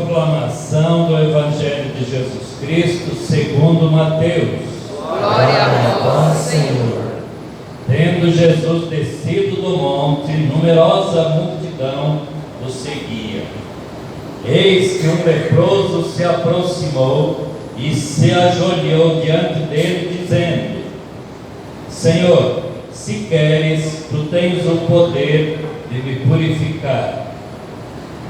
Proclamação do Evangelho de Jesus Cristo segundo Mateus. Glória a vós, Senhor. Tendo Jesus descido do monte, numerosa multidão o seguia. Eis que um leproso se aproximou e se ajoelhou diante dele, dizendo: Senhor, se queres, tu tens o poder de me purificar.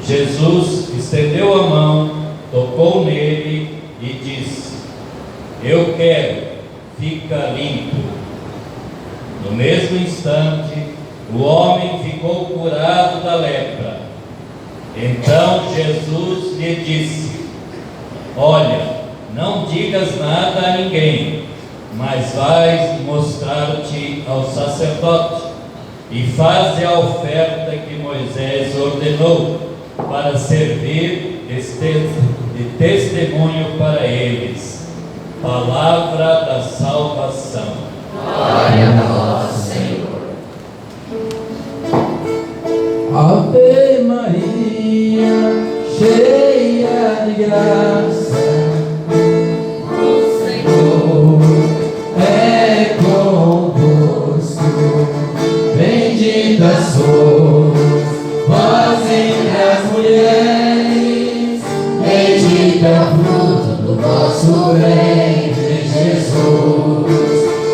Jesus estendeu a mão, tocou nele e disse: Eu quero, fica limpo. No mesmo instante, o homem ficou curado da lepra. Então Jesus lhe disse: Olha, não digas nada a ninguém, mas vais mostrar-te ao sacerdote e faze a oferta que Moisés ordenou, para servir de testemunho para eles. Palavra da salvação. Glória a vós, Senhor. Ave Maria, cheia de graça, O Senhor é convosco. Bendita sois vós entre as mulheres, bendito é o fruto do vosso ventre, Jesus.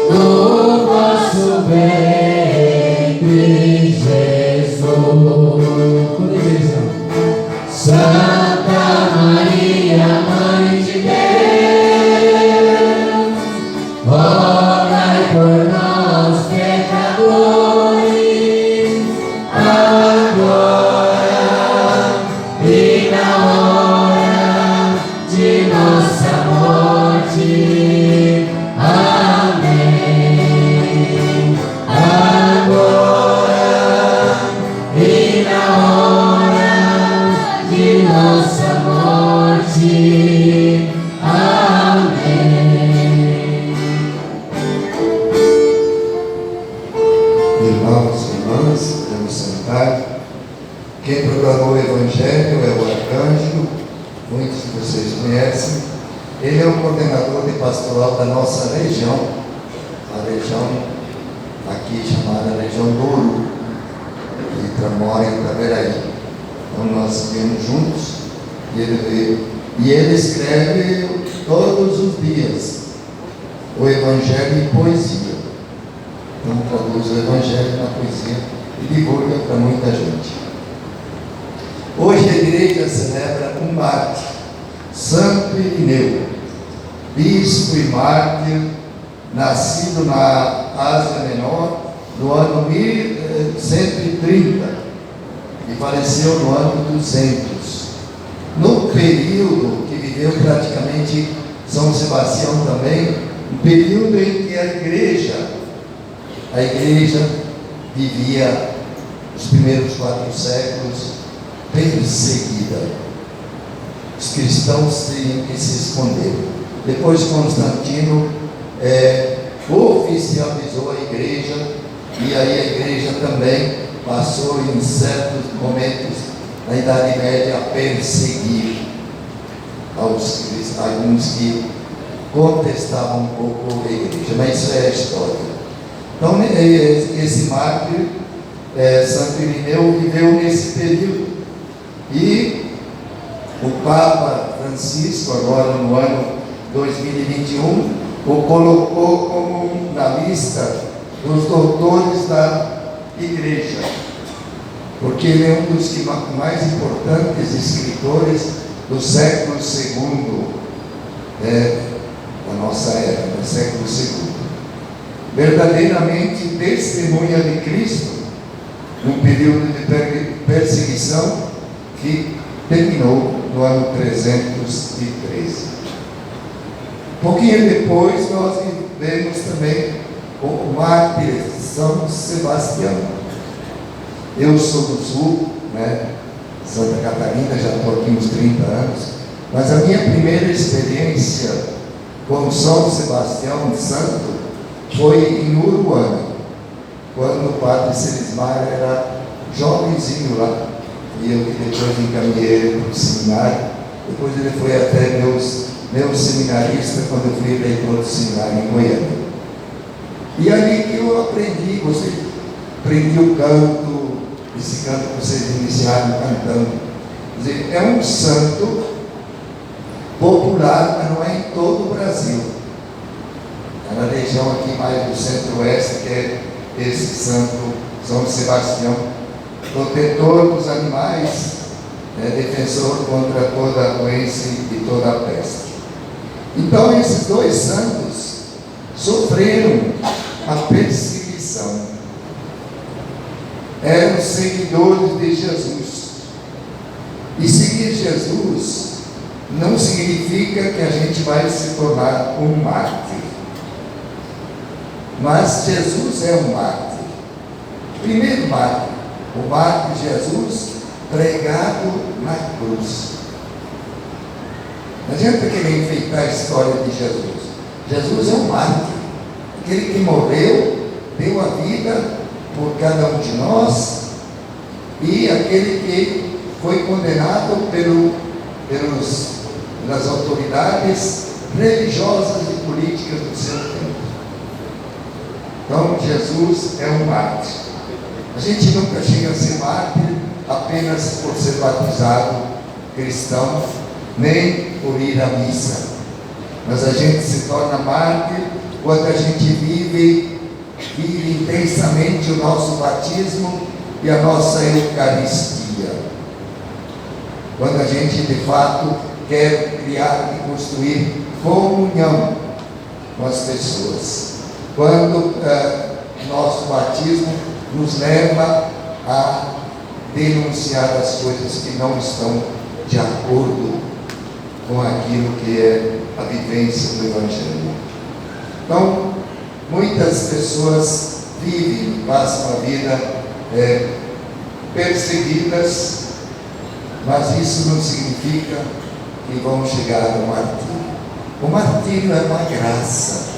Do vosso ventre, Jesus. Toda a igreja. Santa Maria, Mãe de Deus, rogai por nós, pecadores, agora e na hora de nossa morte. Amém. Agora e na hora de nossa morte. Amém. Irmãos e irmãs, vamos sentar. Quem proclamou o Evangelho é o arcanjo, muitos de vocês conhecem. Ele é o coordenador de pastoral da nossa região, a região aqui chamada região Douro, que mora em Itaveraí. Então nós viemos juntos e ele veio. E ele escreve todos os dias o Evangelho em poesia. Então traduz o Evangelho na poesia e divulga para muita gente. Hoje a igreja celebra um mártir, Santo Irineu, bispo e mártir, nascido na Ásia Menor no ano 1130 e faleceu no ano 200. No período que viveu praticamente São Sebastião também, um período em que a igreja vivia os primeiros 4 séculos perseguida. Os cristãos tinham que se esconder. Depois Constantino oficializou a igreja, e aí a igreja também passou em certos momentos na Idade Média a perseguir alguns que contestavam um pouco a igreja, mas isso é a história. Então esse mártir, Santo Irineu, viveu nesse período, e o Papa Francisco, agora no ano 2021, o colocou como na lista dos doutores da igreja, porque ele é um dos mais importantes escritores do século II, da nossa era, do século II. Verdadeiramente testemunha de Cristo, num período de perseguição que terminou no ano 313. Pouquinho depois nós vemos também o mártir São Sebastião. Eu sou do sul, Santa Catarina, já estou aqui uns 30 anos, mas a minha primeira experiência com São Sebastião Santo foi em Uruguai, quando o padre Selismar era jovenzinho lá, e eu que depois encaminhei ele para o seminário, depois ele foi até meu seminarista, quando eu fui reitor do seminário em Goiânia. E ali que eu aprendi o canto, esse canto que vocês iniciaram cantando. Quer dizer, é um santo popular, mas não é em todo o Brasil. É na região aqui mais do centro-oeste, que é esse santo São Sebastião, protetor dos animais, defensor contra toda a doença e toda a peste. Então, esses dois santos sofreram a perseguição. Eram seguidores de Jesus. E seguir Jesus não significa que a gente vai se tornar um mártir. Mas Jesus é um mártir. Primeiro mártir, o mártir Jesus pregado na cruz. Não adianta querer enfeitar a história de Jesus. Jesus é um mártir, aquele que morreu, deu a vida por cada um de nós, e aquele que foi condenado pelas autoridades religiosas e políticas do seu tempo. Então, Jesus é um mártir. A gente nunca chega a ser mártir apenas por ser batizado cristão, nem por ir à missa. Mas a gente se torna mártir quando a gente vive intensamente o nosso batismo e a nossa Eucaristia. Quando a gente de fato quer criar e construir comunhão com as pessoas. Quando nosso batismo nos leva a denunciar as coisas que não estão de acordo com aquilo que é a vivência do Evangelho. Então, muitas pessoas passam a vida perseguidas, mas isso não significa que vão chegar ao martírio. O martírio é uma graça.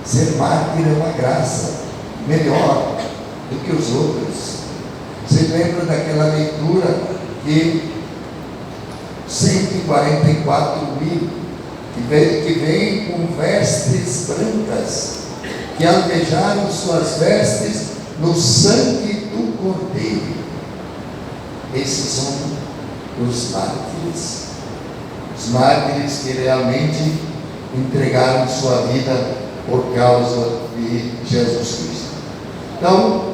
Ser mártir é uma graça melhor do que os outros. Você lembra daquela leitura que 144 mil que vêm com vestes brancas, que alvejaram suas vestes no sangue do Cordeiro. Esses são os mártires. Os mártires que realmente entregaram sua vida por causa de Jesus Cristo. Então,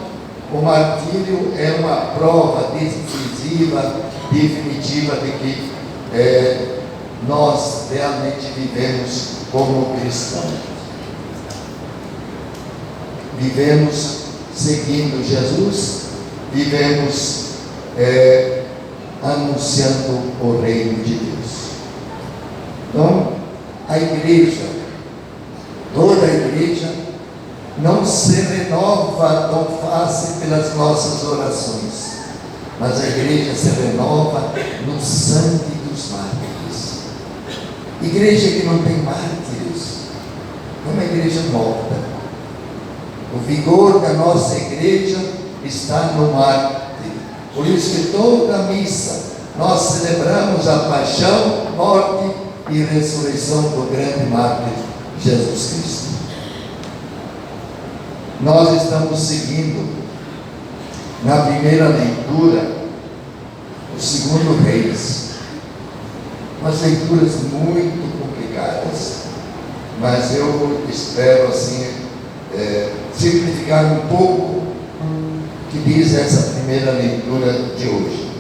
o martírio é uma prova decisiva, definitiva de que nós realmente vivemos como cristãos. Vivemos seguindo Jesus, vivemos anunciando o reino de Deus. Então, a igreja, toda a igreja, não se renova tão fácil pelas nossas orações, mas a igreja se renova no sangue dos mártires. Igreja que não tem mártires é uma igreja morta. O vigor da nossa igreja está no mártir. Por isso que toda missa nós celebramos a paixão, morte e ressurreição do grande mártir Jesus Cristo. Nós estamos seguindo na primeira leitura o segundo Reis, umas leituras muito complicadas, mas eu espero assim simplificar um pouco o que diz essa primeira leitura de hoje.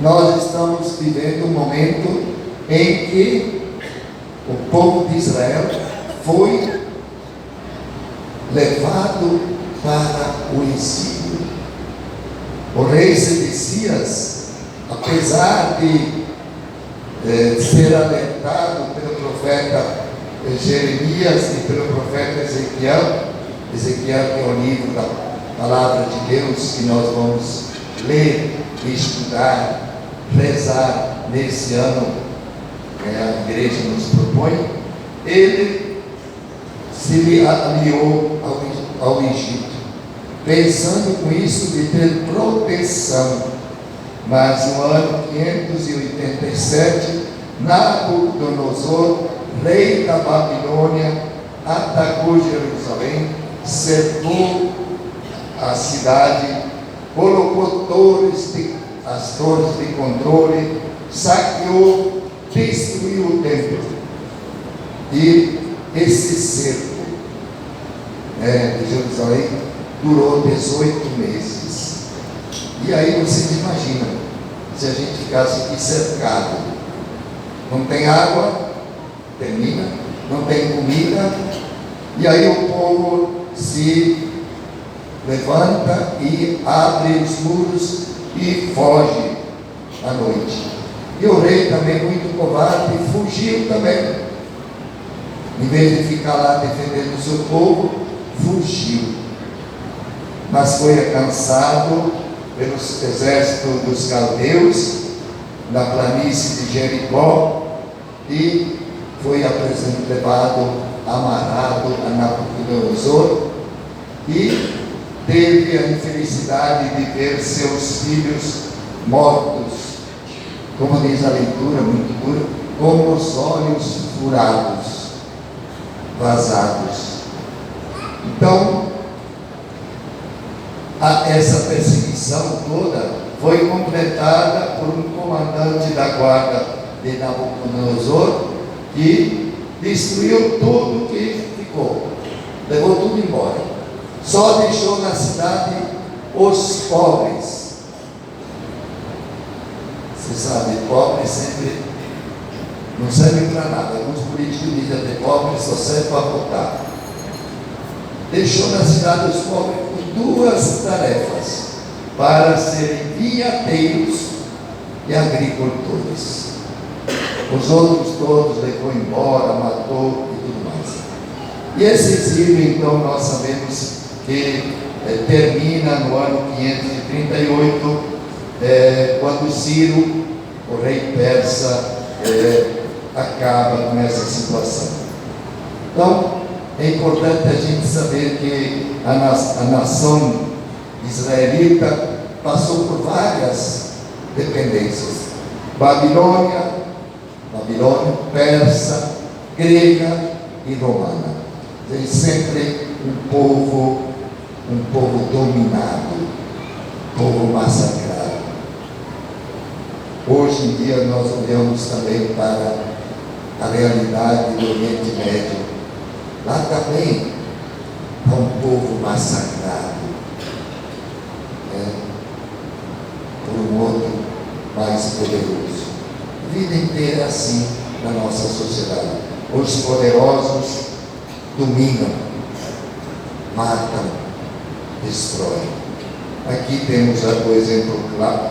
Nós estamos vivendo um momento em que o povo de Israel foi levado para o exílio. O rei Sedecias, apesar de ser alertado pelo profeta Jeremias e pelo profeta Ezequiel, que é o livro da palavra de Deus que nós vamos ler, estudar, rezar nesse ano que a igreja nos propõe, ele se aliou ao Egito, pensando com isso de ter proteção Mas no ano 587, Nabucodonosor, rei da Babilônia, atacou Jerusalém, cercou a cidade, colocou as torres de controle, saqueou, destruiu o templo. E esse cerco de Jerusalém durou 18 meses. E aí vocês imaginam, se a gente ficasse aqui cercado, não tem água, termina, não tem comida, e aí o povo se levanta e abre os muros e foge à noite. E o rei também, muito covarde, fugiu também. Em vez de ficar lá defendendo o seu povo, fugiu. Mas foi alcançado pelos exércitos dos caldeus na planície de Jericó e foi levado, amarrado a Nabucodonosor e teve a infelicidade de ver seus filhos mortos, como diz a leitura, muito dura, com os olhos furados, vazados. Então, essa perseguição toda foi completada por um comandante da guarda de Nabucodonosor que destruiu tudo que ficou, levou tudo embora, só deixou na cidade os pobres. Você sabe, pobre sempre não serve para nada. Alguns políticos dizem que pobre só serve para votar. Deixou na cidade os pobres com duas tarefas: para serem vinhateiros e agricultores. Os outros todos levou embora, matou e tudo mais. E esse exílio, então, nós sabemos que termina no ano 538, quando Ciro, o rei persa, acaba com essa situação. Então, é importante a gente saber que a nação israelita passou por várias dependências: Babilônia, persa, grega e romana. Tem sempre um povo dominado, povo massacrado. Hoje em dia nós olhamos também para a realidade do Oriente Médio. Lá também há um povo massacrado, por um outro mais poderoso. A vida inteira é assim na nossa sociedade. Os poderosos dominam, matam, destroem. Aqui temos o exemplo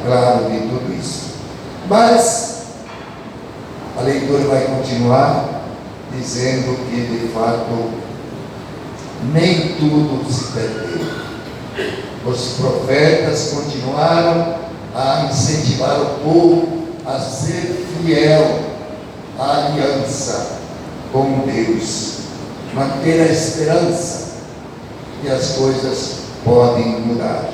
claro de tudo isso. Mas a leitura vai continuar dizendo que, de fato, nem tudo se perdeu. Os profetas continuaram a incentivar o povo a ser fiel à aliança com Deus, manter a esperança que as coisas podem mudar.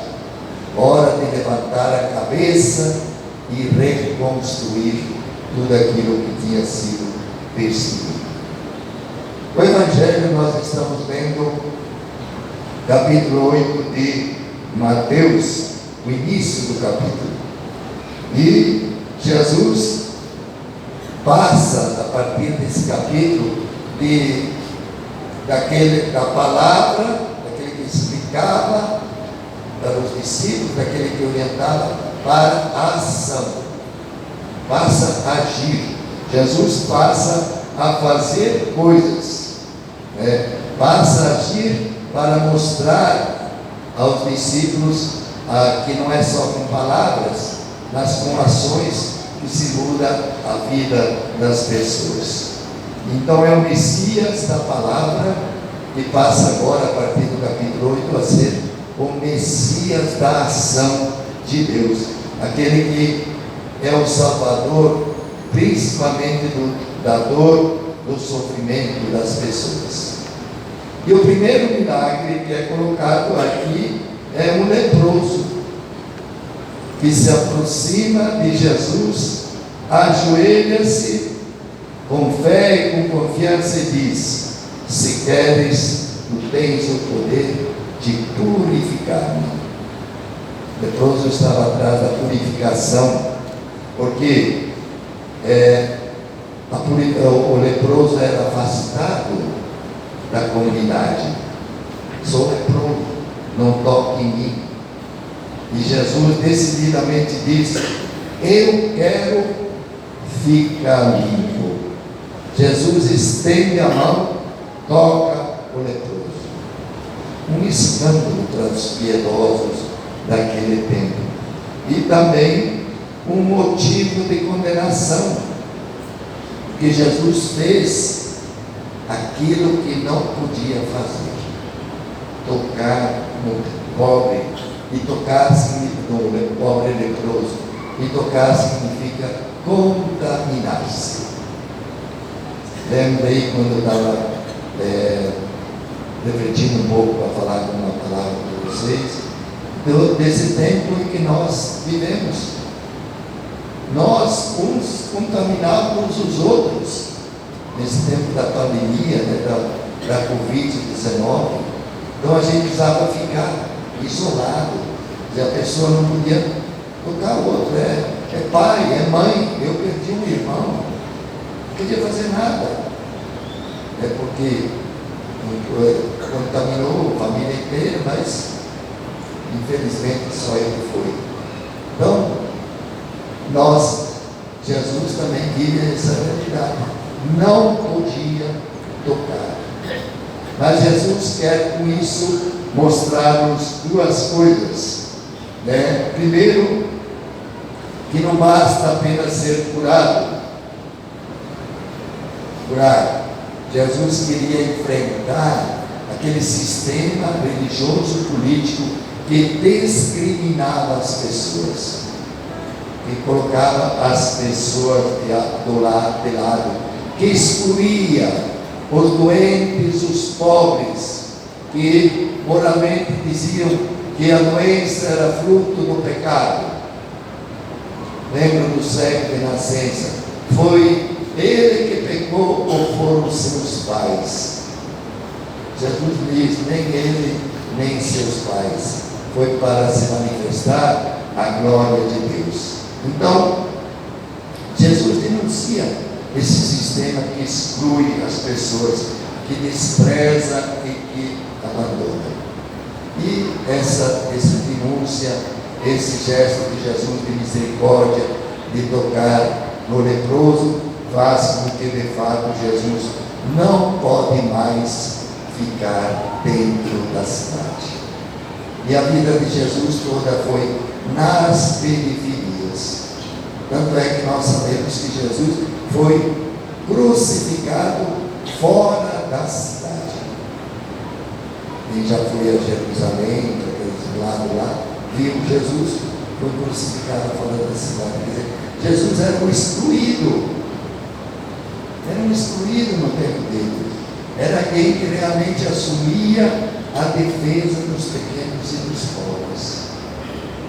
Hora de levantar a cabeça e reconstruir tudo aquilo que tinha sido destruído. O Evangelho nós estamos lendo capítulo 8 de Mateus, o início do capítulo. E Jesus passa, a partir desse capítulo, da palavra, daquele que explicava para os discípulos, daquele que orientava, para a ação. Passa a agir. Jesus passa a fazer coisas, passa a agir para mostrar aos discípulos que não é só com palavras, mas com ações que se muda a vida das pessoas. Então é o Messias da palavra que passa agora, a partir do capítulo 8, a ser o Messias da ação de Deus, aquele que é o Salvador, principalmente da dor, do sofrimento das pessoas. E o primeiro milagre que é colocado aqui é um leproso, que se aproxima de Jesus, ajoelha-se com fé e com confiança e diz: se queres, tu tens o poder de purificar-me. O leproso estava atrás da purificação, porque o leproso era afastado da comunidade. Sou leproso, não toque em mim. E Jesus decididamente diz: eu quero ficar limpo. Jesus estende a mão, toca o leproso. Um escândalo para os piedosos daquele tempo, e também um motivo de condenação, porque Jesus fez aquilo que não podia fazer: tocar no pobre. E tocar no pobre leproso, e tocar significa contaminar-se. Lembra aí quando eu estava refletindo um pouco para falar uma palavra para vocês, desse tempo em que nós vivemos. Nós uns contaminávamos os outros, nesse tempo da pandemia, da Covid-19. Então a gente precisava ficar isolado, e a pessoa não podia tocar o outro. É pai, é mãe. Eu perdi um irmão, não podia fazer nada, porque contaminou a família inteira, mas infelizmente só ele foi. Então, Jesus também vive essa realidade, não podia tocar, mas Jesus quer com isso mostrar-nos duas coisas, Primeiro, que não basta apenas ser curado. Jesus queria enfrentar aquele sistema religioso político que discriminava as pessoas, que colocava as pessoas de lado, que excluía os doentes, os pobres, que moralmente diziam que a doença era fruto do pecado. Lembra do cego de nascença? Foi ele que pecou ou foram seus pais? Jesus diz: nem ele, nem seus pais. Foi para se manifestar a glória de Deus. Então, Jesus denuncia esse sistema que exclui as pessoas, que despreza e que abandona. E essa denúncia, esse gesto de Jesus de misericórdia, de tocar no leproso, faz com que de fato Jesus não pode mais ficar dentro da cidade. E a vida de Jesus toda foi nas periferias. Tanto é que nós sabemos que Jesus foi crucificado fora da cidade. E já foi a Jerusalém, para aqueles lados lá, viu Jesus, foi crucificado fora da cidade. Quer dizer, Jesus era um excluído. Era um excluído no tempo dele. Era alguém que realmente assumia a defesa dos pequenos e dos pobres.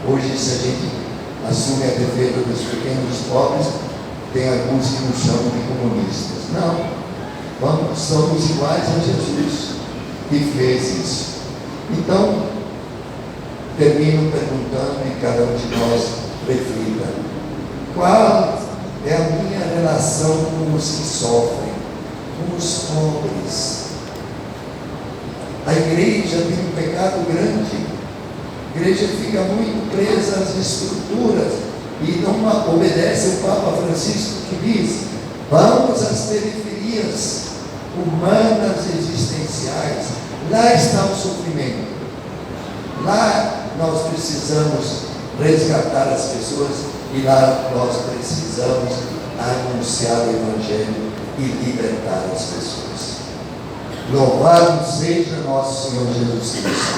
Hoje, se a gente assume a defesa dos pequenos e dos pobres, tem alguns que nos chamam de comunistas. Não, somos iguais a Jesus, que fez isso. Então, termino perguntando, e cada um de nós reflita: qual é a minha relação com os que sofrem, com os pobres? A igreja tem um pecado grande. A igreja fica muito presa às estruturas e não obedece ao Papa Francisco, que diz: vamos às periferias humanas existenciais. Lá está o sofrimento. Lá nós precisamos resgatar as pessoas, e lá nós precisamos anunciar o Evangelho e libertar as pessoas. Louvado seja nosso Senhor Jesus Cristo.